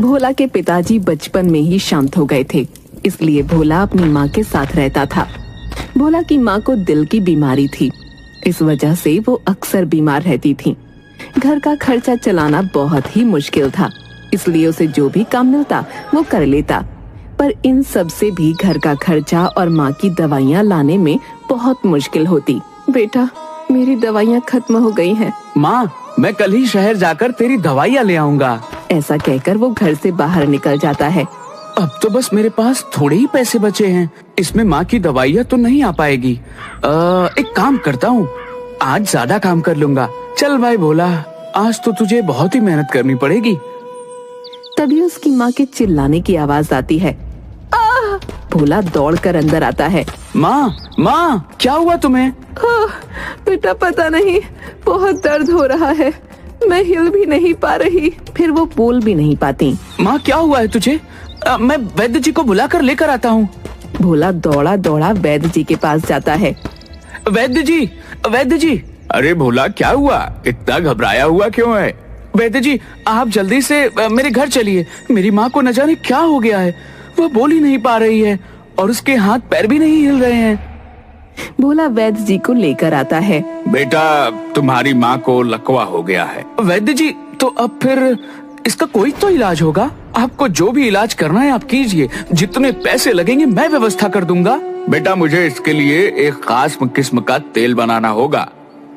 भोला के पिताजी बचपन में ही शांत हो गए थे, इसलिए भोला अपनी माँ के साथ रहता था। भोला की माँ को दिल की बीमारी थी, इस वजह से वो अक्सर बीमार रहती थी। घर का खर्चा चलाना बहुत ही मुश्किल था, इसलिए उसे जो भी काम मिलता वो कर लेता। पर इन सब से भी घर का खर्चा और माँ की दवाइयाँ लाने में बहुत मुश्किल होती। बेटा, मेरी दवाइयाँ खत्म हो गई हैं। माँ, मैं कल ही शहर जाकर तेरी दवाइयाँ ले आऊंगा। ऐसा कहकर वो घर से बाहर निकल जाता है। अब तो बस मेरे पास थोड़े ही पैसे बचे हैं, इसमें माँ की दवाइयाँ तो नहीं आ पाएगी। एक काम करता हूँ, आज ज्यादा काम कर लूंगा। चल भाई भोला, आज तो तुझे बहुत ही मेहनत करनी पड़ेगी। तभी उसकी माँ के चिल्लाने की आवाज आती है। भोला दौड़कर अंदर आता है। माँ, क्या हुआ तुम्हें? बेटा, पता नहीं, बहुत दर्द हो रहा है, मैं हिल भी नहीं पा रही। फिर वो बोल भी नहीं पाती। माँ, क्या हुआ है तुझे? मैं वैद्य जी को बुलाकर लेकर आता हूँ। भोला दौड़ा दौड़ा वैद्य जी के पास जाता है। वैद्य जी। अरे भोला, क्या हुआ? इतना घबराया हुआ क्यों है? वैद्य जी, आप जल्दी से मेरे घर चलिए। मेरी माँ को न जाने क्या हो गया है, वो बोल ही नहीं पा रही है और उसके हाथ पैर भी नहीं हिल रहे हैं। भोला वैद्य जी को लेकर आता है। बेटा, तुम्हारी माँ को लकवा हो गया है। वैद्य जी, तो अब फिर इसका कोई तो इलाज होगा। आपको जो भी इलाज करना है आप कीजिए, जितने पैसे लगेंगे मैं व्यवस्था कर दूंगा। बेटा, मुझे इसके लिए एक खास किस्म का तेल बनाना होगा।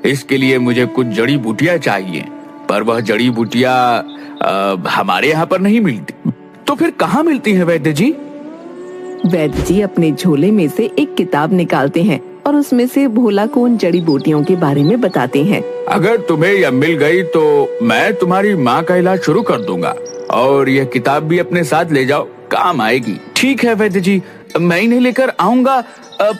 इसके लिए मुझे कुछ जड़ी बूटियाँ चाहिए, पर वह जड़ी बूटियाँ हमारे यहाँ पर नहीं मिलती। तो फिर कहाँ मिलती है वैद्य जी? वैद्य जी अपने झोले में से एक किताब निकालते हैं और उसमें से भोला को उन जड़ी बूटियों के बारे में बताते हैं। अगर तुम्हें यह मिल गई तो मैं तुम्हारी माँ का इलाज शुरू कर दूंगा, और यह किताब भी अपने साथ ले जाओ, काम आएगी। ठीक है वैद्य जी, मैं इन्हें लेकर आऊंगा।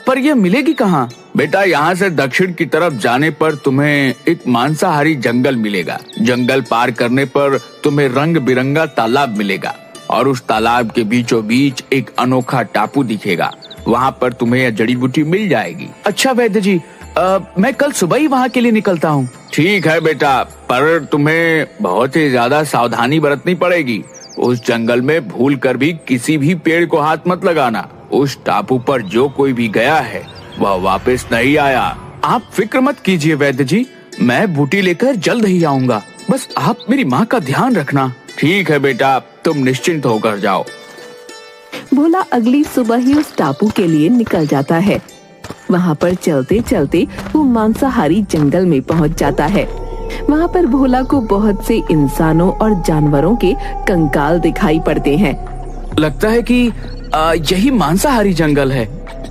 पर यह मिलेगी कहाँ? बेटा, यहाँ से दक्षिण की तरफ जाने पर तुम्हें एक मांसाहारी जंगल मिलेगा। जंगल पार करने पर तुम्हें रंग बिरंगा तालाब मिलेगा, और उस तालाब के बीचों बीच एक अनोखा टापू दिखेगा। वहाँ पर तुम्हें यह जड़ी बूटी मिल जाएगी। अच्छा वैद्य जी, मैं कल सुबह ही वहाँ के लिए निकलता हूँ। ठीक है बेटा, पर तुम्हें बहुत ही ज्यादा सावधानी बरतनी पड़ेगी। उस जंगल में भूल कर भी किसी भी पेड़ को हाथ मत लगाना। उस टापू पर जो कोई भी गया है वह वापस नहीं आया। आप फिक्र मत कीजिए वैद्य जी, मैं बूटी लेकर जल्द ही आऊंगा। बस आप मेरी माँ का ध्यान रखना। ठीक है बेटा, तुम निश्चिंत होकर जाओ। भोला अगली सुबह ही उस टापू के लिए निकल जाता है। वहाँ पर चलते चलते वो मांसाहारी जंगल में पहुँच जाता है। वहाँ पर भोला को बहुत से इंसानों और जानवरों के कंकाल दिखाई पड़ते हैं। लगता है कि यही मांसाहारी जंगल है।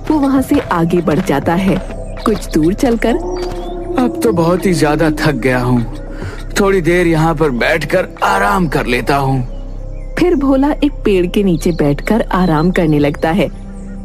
वो वहाँ से आगे बढ़ जाता है। कुछ दूर चलकर, अब तो बहुत ही ज्यादा थक गया हूँ, थोड़ी देर यहाँ पर बैठकर आराम कर लेता हूँ। फिर भोला एक पेड़ के नीचे बैठकर आराम करने लगता है।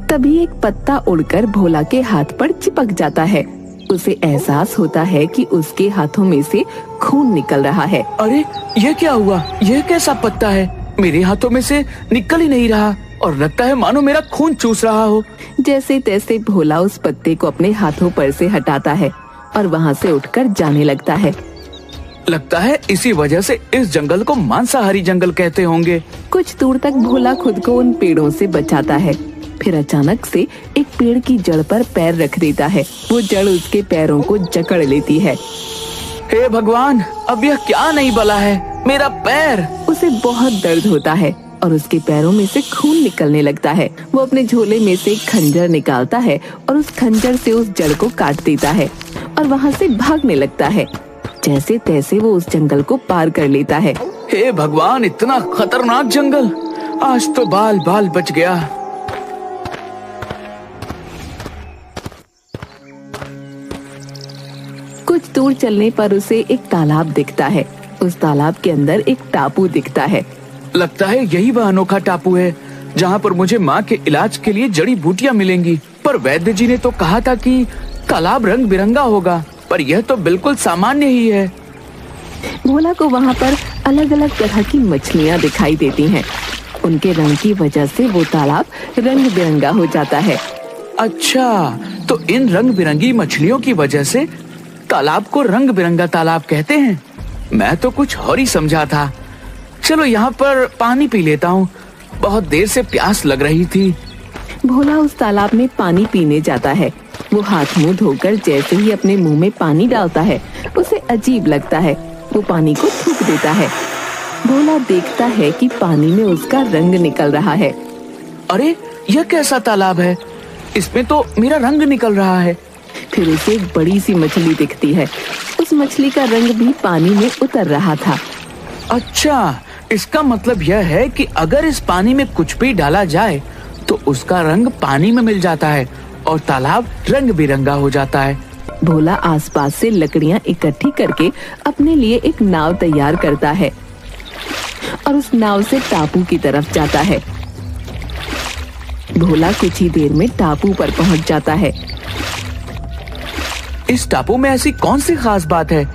तभी एक पत्ता उड़कर भोला के हाथ पर चिपक जाता है। उसे एहसास होता है कि उसके हाथों में से खून निकल रहा है। अरे, ये क्या हुआ? यह कैसा पत्ता है? मेरे हाथों में से निकल ही नहीं रहा और लगता है मानो मेरा खून चूस रहा हो। जैसे तैसे भोला उस पत्ते को अपने हाथों पर से हटाता है और वहाँ से उठकर जाने लगता है। लगता है इसी वजह से इस जंगल को मांसाहारी जंगल कहते होंगे। कुछ दूर तक भोला खुद को उन पेड़ों से बचाता है। फिर अचानक से एक पेड़ की जड़ पर पैर रख देता है। वो जड़ उसके पैरों को जकड़ लेती है। हे भगवान, अब यह क्या नहीं बला है, मेरा पैर! उसे बहुत दर्द होता है और उसके पैरों में से खून निकलने लगता है। वो अपने झोले में से एक खंजर निकालता है और उस खंजर से उस जड़ को काट देता है और वहाँ से भागने लगता है। जैसे तैसे वो उस जंगल को पार कर लेता है। हे भगवान, इतना खतरनाक जंगल! आज तो बाल बाल बच गया। कुछ दूर चलने पर उसे एक तालाब दिखता है। उस तालाब के अंदर एक टापू दिखता है। लगता है यही वह अनोखा टापू है जहाँ पर मुझे माँ के इलाज के लिए जड़ी बूटियाँ मिलेंगी। पर वैद्य जी ने तो कहा था कि तालाब रंग बिरंगा होगा, पर यह तो बिल्कुल सामान्य ही है। भोला को वहाँ पर अलग अलग तरह की मछलियाँ दिखाई देती हैं। उनके रंग की वजह से वो तालाब रंग बिरंगा हो जाता है। अच्छा, तो इन रंग बिरंगी मछलियों की वजह से तालाब को रंग बिरंगा तालाब कहते हैं। मैं तो कुछ और ही समझा था। चलो यहाँ पर पानी पी लेता हूँ, बहुत देर से प्यास लग रही थी। भोला उस तालाब में पानी पीने जाता है। वो हाथ मुंह धोकर जैसे ही अपने मुंह में पानी डालता है उसे अजीब लगता है। वो पानी को थूक देता है। भोला देखता है कि पानी में उसका रंग निकल रहा है। अरे यह कैसा तालाब है, इसमें तो मेरा रंग निकल रहा है। फिर उसे एक बड़ी सी मछली दिखती है। उस मछली का रंग भी पानी में उतर रहा था। अच्छा, इसका मतलब यह है कि अगर इस पानी में कुछ भी डाला जाए तो उसका रंग पानी में मिल जाता है और तालाब रंग बिरंगा हो जाता है। भोला आसपास से लकड़ियां इकट्ठी करके अपने लिए एक नाव तैयार करता है और उस नाव से टापू की तरफ जाता है। भोला कुछ ही देर में टापू पर पहुंच जाता है। इस टापू में ऐसी कौन सी खास बात है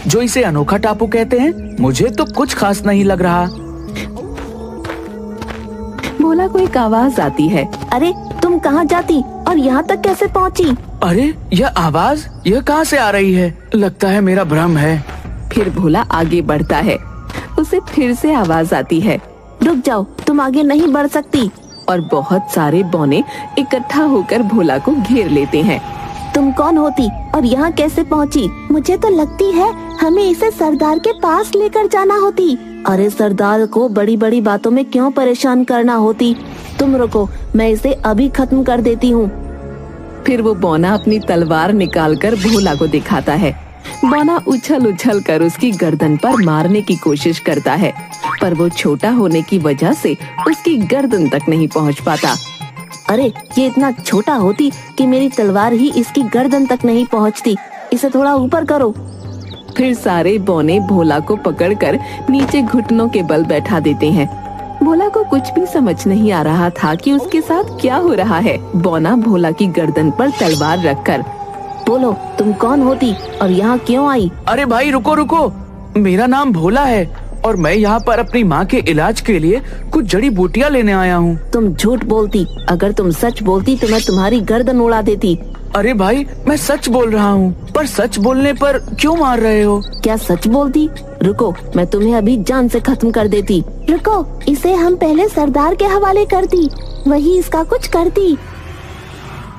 जो इसे अनोखा टापू कहते हैं? मुझे तो कुछ खास नहीं लग रहा। भोला को एक आवाज आती है। अरे तुम कहाँ जाती और यहाँ तक कैसे पहुँची? अरे यह आवाज यह कहाँ से आ रही है? लगता है मेरा भ्रम है। फिर भोला आगे बढ़ता है। उसे फिर से आवाज आती है, रुक जाओ, तुम आगे नहीं बढ़ सकती। और बहुत सारे बौने इकट्ठा होकर भोला को घेर लेते हैं। तुम कौन होती और यहाँ कैसे पहुँची? मुझे तो लगती है हमें इसे सरदार के पास लेकर जाना होती। अरे सरदार को बड़ी बड़ी बातों में क्यों परेशान करना होती? तुम रुको, मैं इसे अभी खत्म कर देती हूँ। फिर वो बौना अपनी तलवार निकालकर भोला को दिखाता है। बौना उछल उछल कर उसकी गर्दन पर मारने की कोशिश करता है, पर वो छोटा होने की वजह से उसकी गर्दन तक नहीं पहुँच पाता। अरे ये इतना छोटा होती कि मेरी तलवार ही इसकी गर्दन तक नहीं पहुँचती। इसे थोड़ा ऊपर करो। फिर सारे बौने भोला को पकड़कर नीचे घुटनों के बल बैठा देते हैं। भोला को कुछ भी समझ नहीं आ रहा था कि उसके साथ क्या हो रहा है। बौना भोला की गर्दन पर तलवार रखकर, बोलो तुम कौन होती और यहाँ क्यों आई? अरे भाई रुको रुको, मेरा नाम भोला है और मैं यहाँ पर अपनी माँ के इलाज के लिए कुछ जड़ी बूटियाँ लेने आया हूँ। तुम झूठ बोलती। अगर तुम सच बोलती तो मैं तुम्हारी गर्दन उड़ा देती। अरे भाई मैं सच बोल रहा हूँ, पर सच बोलने पर क्यों मार रहे हो? क्या सच बोलती? रुको, मैं तुम्हें अभी जान से खत्म कर देती। रुको, इसे हम पहले सरदार के हवाले करती, वही इसका कुछ करती।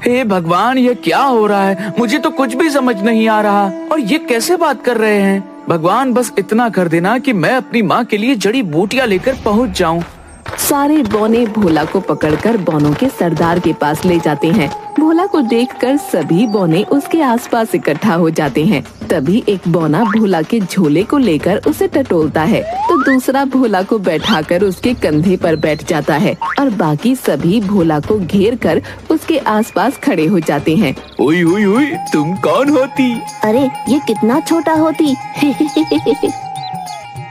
हे भगवान, ये क्या हो रहा है? मुझे तो कुछ भी समझ नहीं आ रहा। और ये कैसे बात कर रहे हैं? भगवान बस इतना कर देना कि मैं अपनी माँ के लिए जड़ी बूटियाँ लेकर पहुँच जाऊँ। सारे बौने भोला को पकड़कर बौनों के सरदार के पास ले जाते हैं। भोला को देखकर सभी बौने उसके आसपास इकट्ठा हो जाते हैं। तभी एक बौना भोला के झोले को लेकर उसे टटोलता है, तो दूसरा भोला को बैठाकर उसके कंधे पर बैठ जाता है और बाकी सभी भोला को घेर कर उसके आसपास खड़े हो जाते हैं। ओई ओई ओई, तुम कौन होती? अरे ये कितना छोटा होती।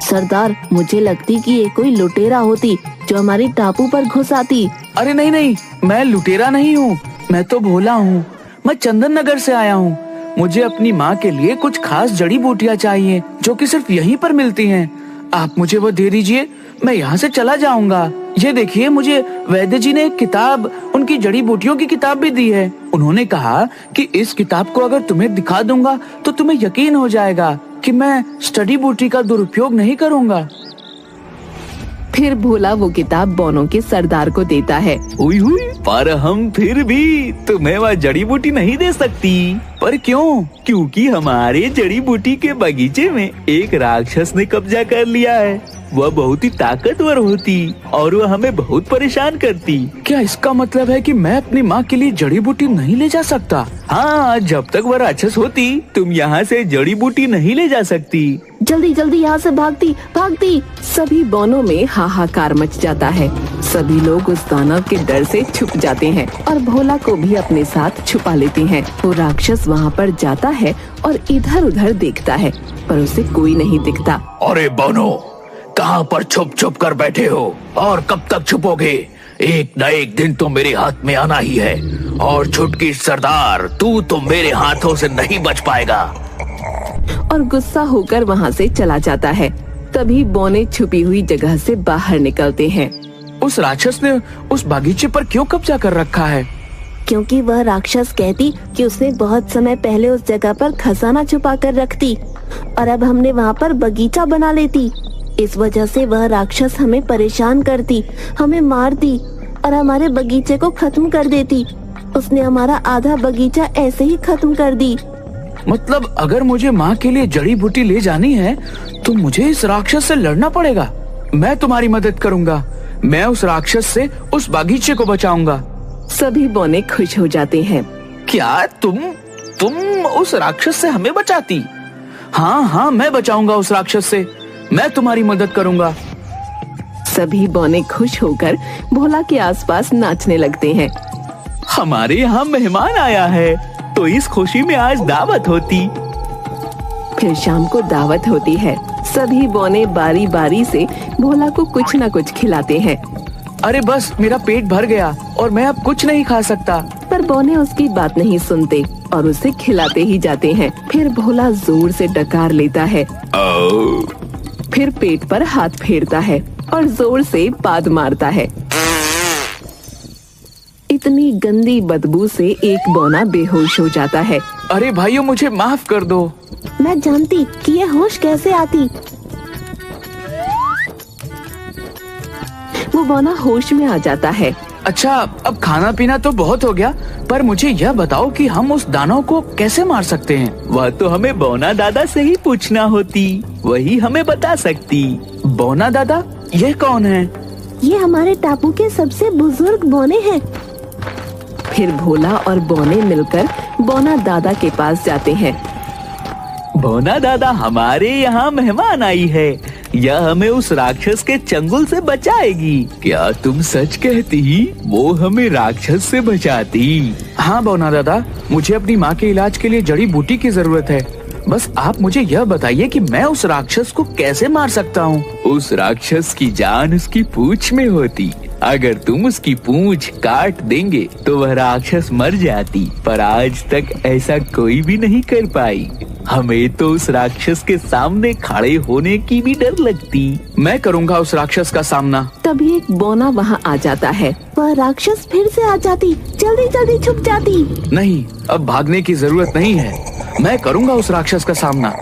सरदार, मुझे लगती कि ये कोई लुटेरा होती जो हमारी टापू पर घुस आती। अरे नहीं नहीं, मैं लुटेरा नहीं हूँ, मैं तो भोला हूँ। मैं चंदन नगर से आया हूँ। मुझे अपनी माँ के लिए कुछ खास जड़ी बूटियाँ चाहिए जो कि सिर्फ यहीं पर मिलती हैं। आप मुझे वो दे दीजिए, मैं यहाँ से चला जाऊंगा। ये देखिए, मुझे वैद्य जी ने एक किताब, उनकी जड़ी बूटियों की किताब भी दी है। उन्होंने कहा कि इस किताब को अगर तुम्हें दिखा दूंगा तो तुम्हें यकीन हो जाएगा कि मैं जड़ी बूटी का दुरुपयोग नहीं करूंगा। फिर भोला वो किताब बौनों के सरदार को देता है। हुई हुई, पर हम फिर भी तुम्हें वह जड़ी बूटी नहीं दे सकती। पर क्यों? क्योंकि हमारे जड़ी बूटी के बगीचे में एक राक्षस ने कब्जा कर लिया है। वह बहुत ही ताकतवर होती और वह हमें बहुत परेशान करती। क्या इसका मतलब है कि मैं अपनी माँ के लिए जड़ी बूटी नहीं ले जा सकता? हाँ, जब तक वह राक्षस होती तुम यहाँ से जड़ी बूटी नहीं ले जा सकती। जल्दी जल्दी यहाँ से भागती भागती। सभी बौनों में हाहाकार मच जाता है। सभी लोग उस दानव के डर से छुप जाते हैं और भोला को भी अपने साथ छुपा लेते हैं। वो राक्षस वहाँ पर जाता है और इधर उधर देखता है, पर उसे कोई नहीं दिखता। अरे बौनो, कहाँ पर छुप छुप कर बैठे हो और कब तक छुपोगे? एक न एक दिन तो मेरे हाथ में आना ही है और छुटकी सरदार, तू तो मेरे हाथों से नहीं बच पाएगा। और गुस्सा होकर वहाँ से चला जाता है। तभी बौने छुपी हुई जगह से बाहर निकलते हैं। उस राक्षस ने उस बागीचे पर क्यों कब्जा कर रखा है? क्योंकि वह राक्षस कहती कि उसने बहुत समय पहले उस जगह पर खजाना छुपा कर रखती और अब हमने वहाँ पर बगीचा बना लेती। इस वजह से वह राक्षस हमें परेशान करती, हमें मारती और हमारे बगीचे को खत्म कर देती। उसने हमारा आधा बगीचा ऐसे ही खत्म कर दी। मतलब अगर मुझे माँ के लिए जड़ी बूटी ले जानी है तो मुझे इस राक्षस से लड़ना पड़ेगा। मैं तुम्हारी मदद करूँगा। मैं उस राक्षस से उस बागीचे को बचाऊंगा। सभी बौने खुश हो जाते हैं। क्या तुम उस राक्षस से हमें बचाती? हाँ, मैं बचाऊंगा उस राक्षस से। मैं तुम्हारी मदद करूंगा। सभी बौने खुश होकर भोला के आसपास नाचने लगते हैं। हमारे यहाँ मेहमान आया है तो इस खुशी में आज दावत होती। फिर शाम को दावत होती है। सभी बौने बारी बारी से भोला को कुछ न कुछ खिलाते हैं। अरे बस, मेरा पेट भर गया और मैं अब कुछ नहीं खा सकता। पर बौने उसकी बात नहीं सुनते और उसे खिलाते ही जाते हैं। फिर भोला जोर से डकार लेता है, फिर पेट पर हाथ फेरता है और जोर से पाद मारता है। इतनी गंदी बदबू से एक बौना बेहोश हो जाता है। अरे भाइयों, मुझे माफ कर दो। मैं जानती कि ये होश कैसे आती। वो बौना होश में आ जाता है। अच्छा, अब खाना पीना तो बहुत हो गया, पर मुझे यह बताओ कि हम उस दानव को कैसे मार सकते हैं? वह तो हमें बौना दादा से ही पूछना होती, वही हमें बता सकती। बौना दादा, ये कौन है? ये हमारे टापू के सबसे बुजुर्ग बौने हैं। फिर भोला और बौने मिलकर बौना दादा के पास जाते हैं। बौना दादा, हमारे यहाँ मेहमान आई है। यह हमें उस राक्षस के चंगुल से बचाएगी। क्या तुम सच कहती? वो हमें राक्षस से बचाती? हाँ बौना दादा, मुझे अपनी माँ के इलाज के लिए जड़ी बूटी की जरूरत है। बस आप मुझे यह बताइए कि मैं उस राक्षस को कैसे मार सकता हूँ? उस राक्षस की जान उसकी पूंछ में होती। अगर तुम उसकी पूंछ काट देंगे तो वह राक्षस मर जाती, पर आज तक ऐसा कोई भी नहीं कर पाई। हमें तो उस राक्षस के सामने खड़े होने की भी डर लगती। मैं करूँगा उस राक्षस का सामना। तभी एक बौना वहाँ आ जाता है। वह राक्षस फिर से आ जाती, जल्दी जल्दी छुप जाती। नहीं, अब भागने की जरूरत नहीं है। मैं करूँगा उस राक्षस का सामना।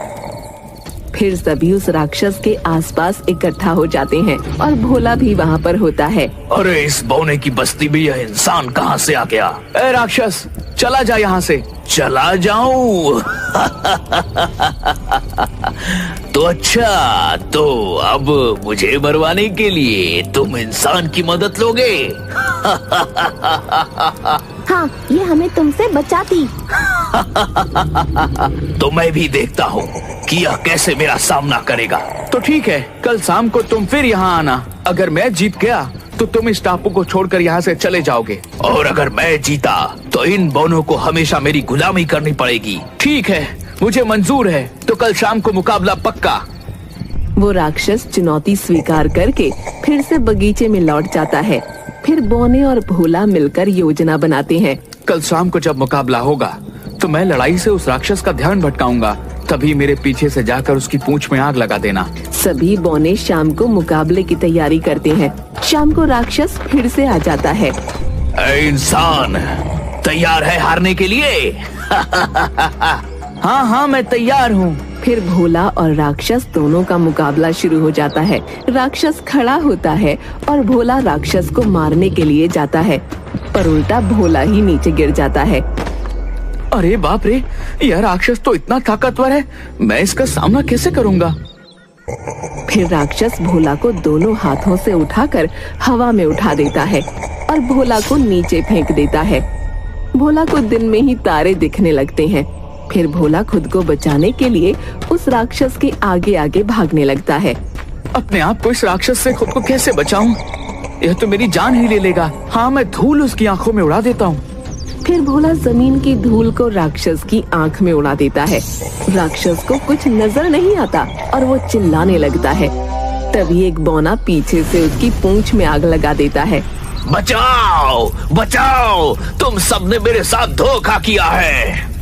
फिर सभी उस राक्षस के आसपास इकट्ठा हो जाते हैं और भोला भी वहाँ पर होता है। अरे इस बौने की बस्ती में यह इंसान कहाँ से आ गया? ए राक्षस, चला जा यहाँ से। चला जाऊं? तो अच्छा, तो अब मुझे मरवाने के लिए तुम इंसान की मदद लोगे? हाँ, ये हमें तुमसे बचाती। तो मैं भी देखता हूँ कि यह कैसे मेरा सामना करेगा। तो ठीक है, कल शाम को तुम फिर यहाँ आना। अगर मैं जीत गया तो तुम इस टापू को छोड़कर यहाँ से चले जाओगे, और अगर मैं जीता तो इन बौनों को हमेशा मेरी गुलामी करनी पड़ेगी। ठीक है, मुझे मंजूर है। तो कल शाम को मुकाबला पक्का। वो राक्षस चुनौती स्वीकार करके फिर से बगीचे में लौट जाता है। फिर बौने और भोला मिलकर योजना बनाते हैं। कल शाम को जब मुकाबला होगा तो मैं लड़ाई से उस राक्षस का ध्यान भटकाऊंगा। तभी मेरे पीछे से जाकर उसकी पूंछ में आग लगा देना। सभी बौने शाम को मुकाबले की तैयारी करते हैं। शाम को राक्षस फिर से आ जाता है। ऐ इंसान, तैयार है हारने के लिए? हाँ, मैं तैयार हूँ। फिर भोला और राक्षस दोनों का मुकाबला शुरू हो जाता है। राक्षस खड़ा होता है और भोला राक्षस को मारने के लिए जाता है, पर उल्टा भोला ही नीचे गिर जाता है। अरे बाप रे, यह राक्षस तो इतना ताकतवर है, मैं इसका सामना कैसे करूँगा? फिर राक्षस भोला को दोनों हाथों से उठाकर हवा में उठा देता है और भोला को नीचे फेंक देता है। भोला को दिन में ही तारे दिखने लगते हैं। फिर भोला खुद को बचाने के लिए उस राक्षस के आगे आगे भागने लगता है। अपने आप को इस राक्षस से खुद को कैसे बचाऊं? यह तो मेरी जान ही ले लेगा। हाँ, मैं धूल उसकी आंखों में उड़ा देता हूँ। फिर भोला जमीन की धूल को राक्षस की आंख में उड़ा देता है। राक्षस को कुछ नजर नहीं आता और वो चिल्लाने लगता है। तभी एक बौना पीछे से उसकी पूंछ में आग लगा देता है। बचाओ, बचाओ, तुम सबने मेरे साथ धोखा किया है।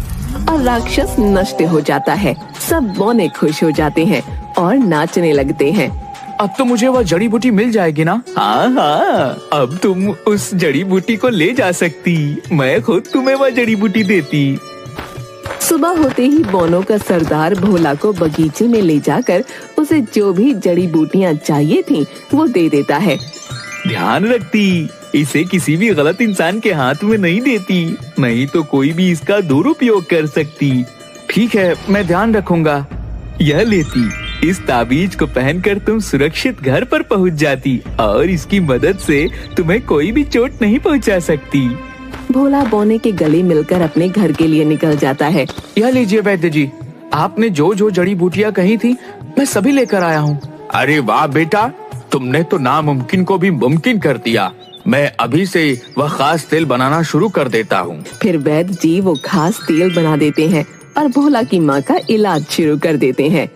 और राक्षस नष्ट हो जाता है। सब बौने खुश हो जाते हैं और नाचने लगते हैं। अब तो मुझे वह जड़ी बूटी मिल जाएगी ना? हाँ, अब तुम उस जड़ी बूटी को ले जा सकती। मैं खुद तुम्हें वह जड़ी बूटी देती। सुबह होते ही बोनो का सरदार भोला को बगीचे में ले जाकर उसे जो भी जड़ी बूटियां चाहिए थीं, वो दे देता है। ध्यान रखती, इसे किसी भी गलत इंसान के हाथ में नहीं देती, नहीं तो कोई भी इसका दुरुपयोग कर सकती। ठीक है, मैं ध्यान रखूंगा। यह लेती, इस ताबीज को पहनकर तुम सुरक्षित घर पर पहुंच जाती और इसकी मदद से तुम्हें कोई भी चोट नहीं पहुंचा सकती। भोला बोने के गले मिलकर अपने घर के लिए निकल जाता है। यह लीजिए वैद्य जी, आपने जो जो जड़ी बूटियां कही थी मैं सभी लेकर आया हूँ। अरे वाह बेटा, तुमने तो नामुमकिन को भी मुमकिन कर दिया। मैं अभी से वह खास तेल बनाना शुरू कर देता हूँ। फिर वैद्य जी वो खास तेल बना देते हैं और भोला की माँ का इलाज शुरू कर देते हैं।